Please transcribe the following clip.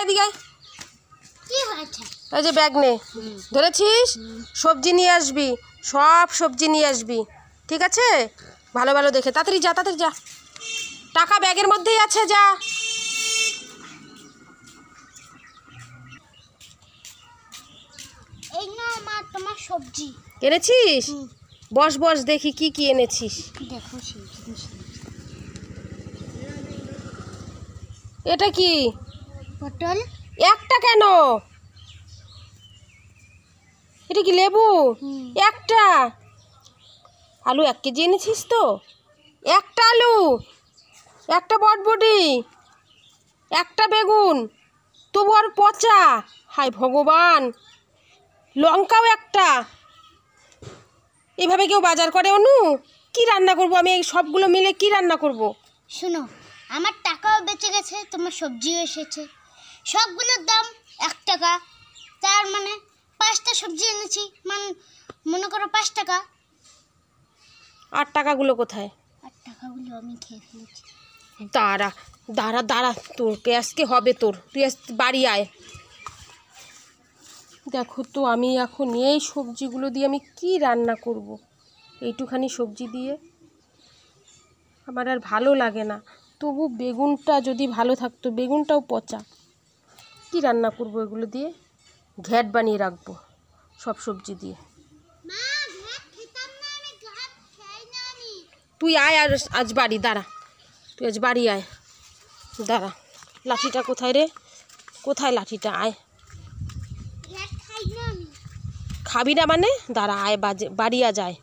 এদিকে কি হয়েছে? এই যে ব্যাগ নে, ধরেছিস? সবজি নিয়ে আসবি, সব সবজি নিয়ে আসবি, ঠিক আছে? ভালো ভালো দেখে তাড়াতাড়ি যা, তাড়াতাড়ি যা। টাকা ব্যাগের মধ্যেই আছে, যা। এই না মা, তোমার সবজি এনেছিস? বস বস, দেখি কি কি এনেছিস। দেখো সেই জিনিস। এটা কি? পটল। একটা কেন? এটা কি লেবু? একটা। আলু 1 কেজি এনেছিস তো? একটা আলু, একটা বটবটি, একটা বেগুন, তবু আর পচা। হায় ভগবান, লঙ্কাও একটা। এভাবে কেউ বাজার করে অনু? কি রান্না করব আমি এই সবগুলো মিলে, কি রান্না করব? শোনো, আমার টাকাও বেঁচে গেছে, তোমার সবজিও এসেছে, সবগুলোর দাম 1 টাকা। তার মানে 5টা সবজি এনেছি, মনে করো 5 টাকা। আর টাকাগুলো কোথায়? আর টাকাগুলো আমি খেয়ে ফেলেছি। দাঁড়া দাঁড়া দাঁড়া, তোরকে আজকে হবে তোর। তুই আজ বাড়ি আয়। দেখো তো, আমি এখন এই সবজিগুলো দিয়ে আমি কি রান্না করব? এইটুখানি সবজি দিয়ে আমার আর ভালো লাগে না। তবু বেগুনটা যদি ভালো থাকতো, বেগুনটাও পচা। কি রান্না করব এগুলো দিয়ে? ঘ্যাট বানিয়ে রাখবো সব সবজি দিয়ে। তুই আয় আর আজ বাড়ি, দাঁড়া। তুই আজ বাড়ি আয়, দাঁড়া। লাঠিটা কোথায় রে? কোথায় লাঠিটা? আয়। খাবি না মানে? দাঁড়া, আয়, বাড়ি আ যায়।